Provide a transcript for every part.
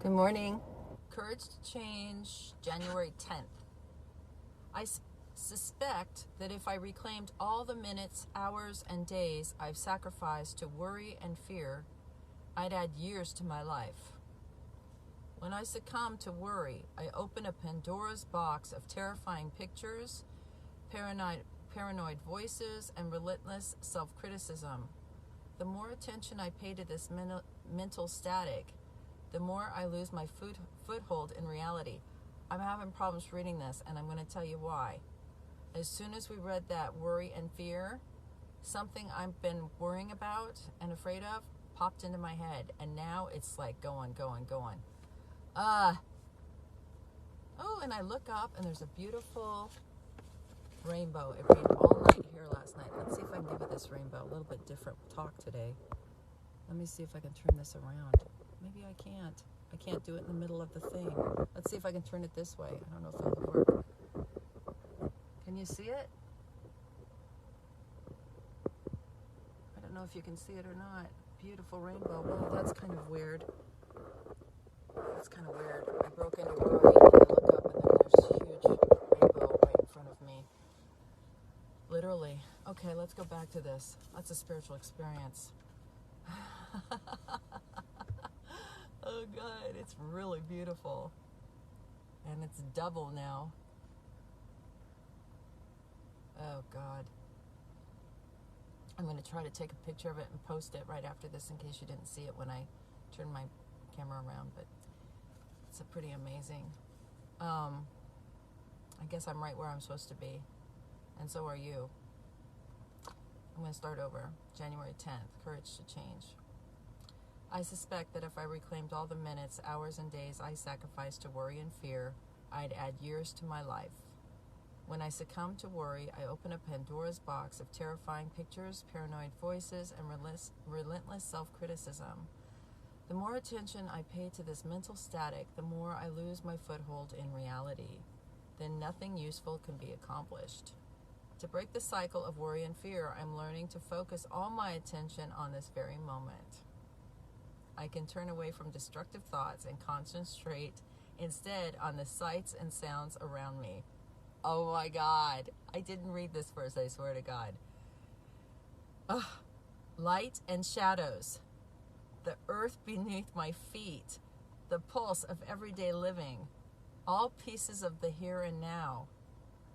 Good morning. Courage to Change, January 10th. I suspect that if I reclaimed all the minutes, hours, and days I've sacrificed to worry and fear, I'd add years to my life. When I succumb to worry, I open a Pandora's box of terrifying pictures, paranoid voices, and relentless self-criticism. The more attention I pay to this mental static, the more I lose my foothold in reality. I'm having problems reading this, and I'm going to tell you why. As soon as we read that worry and fear, something I've been worrying about and afraid of popped into my head, and now it's like going. And I look up, and there's a beautiful rainbow. It rained all night here last night. Let's see if I can give you this rainbow. A little bit different talk today. Let me see if I can turn this around. Maybe I can't. I can't do it in the middle of the thing. Let's see if I can turn it this way. I don't know if it'll work. Can you see it? I don't know if you can see it or not. Beautiful rainbow. Well, that's kind of weird. I broke into worry, and I look up, and then there's a huge rainbow right in front of me. Literally. Okay, let's go back to this. That's a spiritual experience. Oh God, it's really beautiful. And it's double now. Oh God. I'm going to try to take a picture of it and post it right after this in case you didn't see it when I turned my camera around, but it's a pretty amazing. I guess I'm right where I'm supposed to be, and so are you. I'm going to start over. January 10th, Courage to Change. I suspect that if I reclaimed all the minutes, hours, and days I sacrificed to worry and fear, I'd add years to my life. When I succumb to worry, I open a Pandora's box of terrifying pictures, paranoid voices, and relentless self-criticism. The more attention I pay to this mental static, the more I lose my foothold in reality. Then nothing useful can be accomplished. To break the cycle of worry and fear, I'm learning to focus all my attention on this very moment. I can turn away from destructive thoughts and concentrate instead on the sights and sounds around me. Oh my God. I didn't read this first, I swear to God. Light and shadows. The earth beneath my feet. The pulse of everyday living. All pieces of the here and now.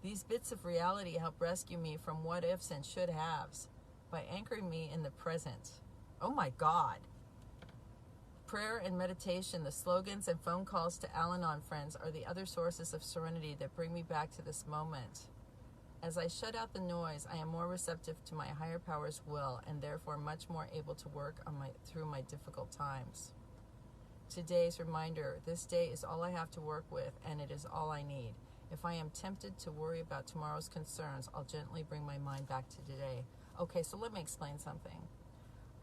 These bits of reality help rescue me from what ifs and should haves by anchoring me in the present. Oh my God. Prayer and meditation, the slogans and phone calls to Al-Anon friends are the other sources of serenity that bring me back to this moment. As I shut out the noise, I am more receptive to my higher power's will and therefore much more able to work through my difficult times. Today's reminder, this day is all I have to work with, and it is all I need. If I am tempted to worry about tomorrow's concerns, I'll gently bring my mind back to today. Okay, so let me explain something.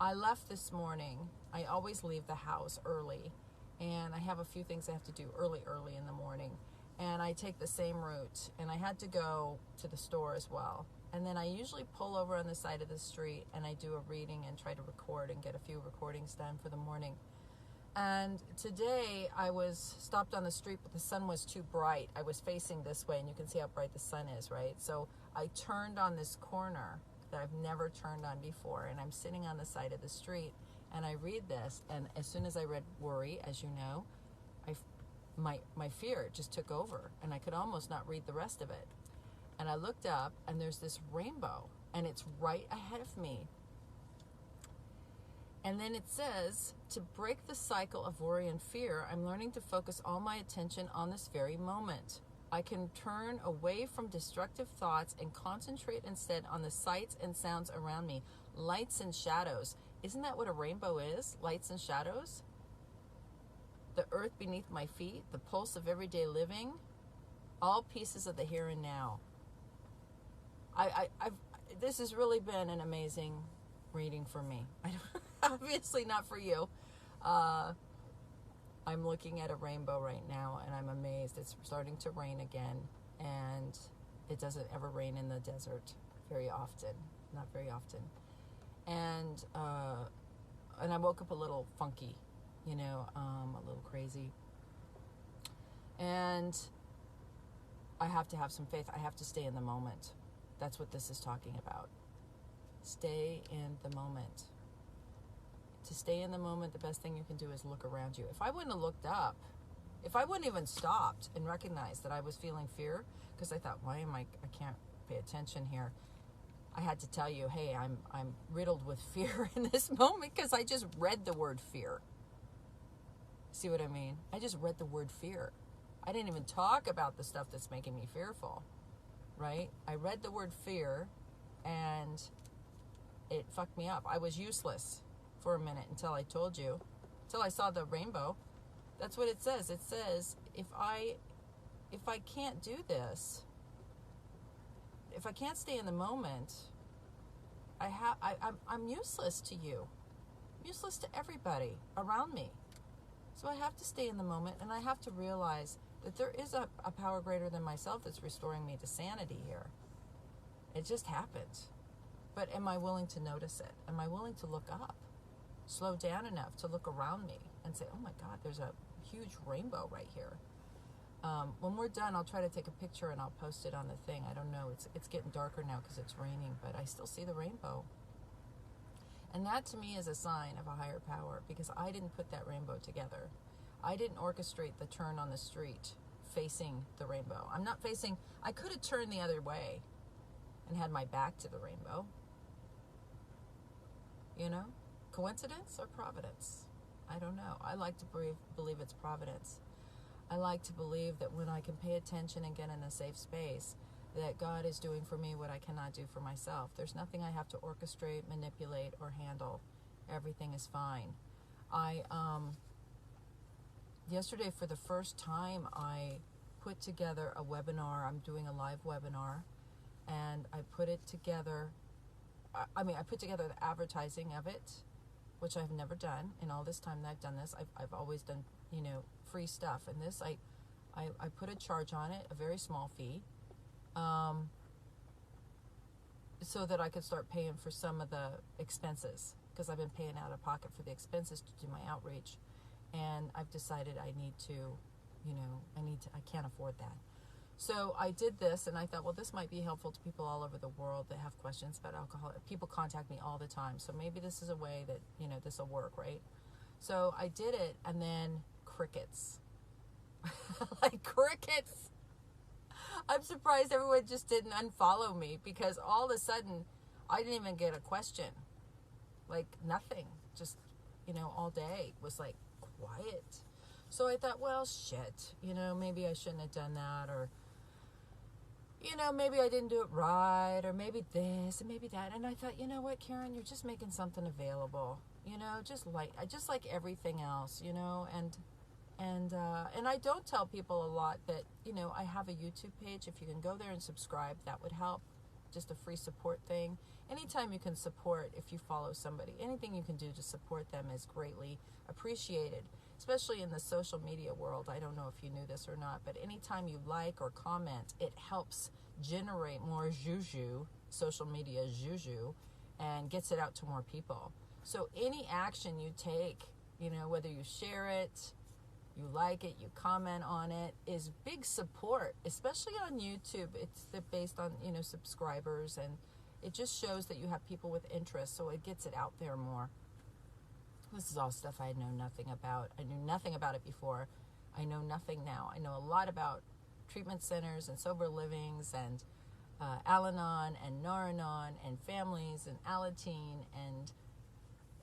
I left this morning. I always leave the house early, and I have a few things I have to do early in the morning, and I take the same route, and I had to go to the store as well. And then I usually pull over on the side of the street, and I do a reading and try to record and get a few recordings done for the morning. And today I was stopped on the street, but the sun was too bright. I was facing this way, and you can see how bright the sun is, right? So I turned on this corner that I've never turned on before, and I'm sitting on the side of the street, and I read this, and as soon as I read worry, as you know, my fear just took over, and I could almost not read the rest of it. And I looked up, and there's this rainbow, and it's right ahead of me. And then it says, to break the cycle of worry and fear, I'm learning to focus all my attention on this very moment. I can turn away from destructive thoughts and concentrate instead on the sights and sounds around me. Lights and shadows. Isn't that what a rainbow is? Lights and shadows? The earth beneath my feet, the pulse of everyday living, all pieces of the here and now. This has really been an amazing reading for me. Obviously not for you. I'm looking at a rainbow right now, and I'm amazed. It's starting to rain again, and it doesn't ever rain in the desert very often. Not very often. And I woke up a little funky, a little crazy. And I have to have some faith. I have to stay in the moment. That's what this is talking about. Stay in the moment. To stay in the moment, the best thing you can do is look around you. If I wouldn't have looked up, if I wouldn't even stopped and recognized that I was feeling fear, because I thought, I can't pay attention here. I had to tell you, hey, I'm riddled with fear in this moment because I just read the word fear. See what I mean? I just read the word fear. I didn't even talk about the stuff that's making me fearful, right? I read the word fear and it fucked me up. I was useless for a minute until I saw the rainbow. That's what it says. It says, if I can't do this, if I can't stay in the moment, I'm useless to you. I'm useless to everybody around me. So I have to stay in the moment, and I have to realize that there is a power greater than myself that's restoring me to sanity here. It just happened. But am I willing to notice it? Am I willing to look up? Slow down enough to look around me and say, oh my God, there's a huge rainbow right here. When we're done, I'll try to take a picture and I'll post it on the thing. I don't know. It's getting darker now because it's raining, but I still see the rainbow. And that to me is a sign of a higher power, because I didn't put that rainbow together. I didn't orchestrate the turn on the street facing the rainbow. I could have turned the other way and had my back to the rainbow. Coincidence or providence? I don't know. I like to believe it's providence. I like to believe that when I can pay attention and get in a safe space, that God is doing for me what I cannot do for myself. There's nothing I have to orchestrate, manipulate, or handle. Everything is fine. Yesterday, for the first time, I put together a webinar. I'm doing a live webinar, and I put it together. I put together the advertising of it, which I've never done in all this time that I've done this. I've always done, free stuff. And this, I put a charge on it, a very small fee, so that I could start paying for some of the expenses, because I've been paying out of pocket for the expenses to do my outreach. And I've decided I can't afford that. So I did this, and I thought, well, this might be helpful to people all over the world that have questions about alcohol. People contact me all the time, so maybe this is a way that, this will work, right? So I did it, and then crickets. Like crickets. I'm surprised everyone just didn't unfollow me, because all of a sudden, I didn't even get a question. Like nothing. Just, all day was like quiet. So I thought, well, shit, maybe I shouldn't have done that, or, maybe I didn't do it right, or maybe this and maybe that. And I thought, you know what, Karen, you're just making something available, just like everything else, and I don't tell people a lot that, I have a YouTube page. If you can go there and subscribe, that would help. Just a free support thing. Anytime you can support, if you follow somebody, anything you can do to support them is greatly appreciated, especially in the social media world. I don't know if you knew this or not, but anytime you like or comment, it helps generate more juju, social media juju, and gets it out to more people. So any action you take, whether you share it, you like it, you comment on it, is big support, especially on YouTube. It's based on, subscribers, and it just shows that you have people with interest, so it gets it out there more. This is all stuff I know nothing about. I knew nothing about it before. I know nothing now. I know a lot about treatment centers and sober livings and Al-Anon and Nar-Anon and families and Alateen and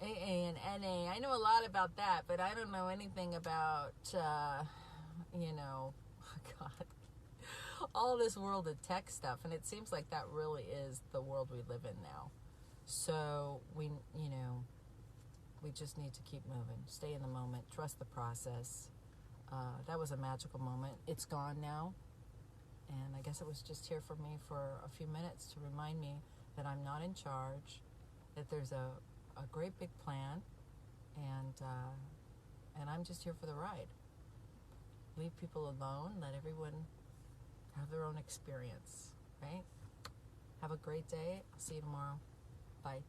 AA and NA. I know a lot about that, but I don't know anything about, God, all this world of tech stuff. And it seems like that really is the world we live in now. So we just need to keep moving, stay in the moment, trust the process. That was a magical moment. It's gone now. And I guess it was just here for me for a few minutes to remind me that I'm not in charge, that there's a great big plan, and I'm just here for the ride. Leave people alone, let everyone have their own experience, right? Have a great day. I'll see you tomorrow. Bye.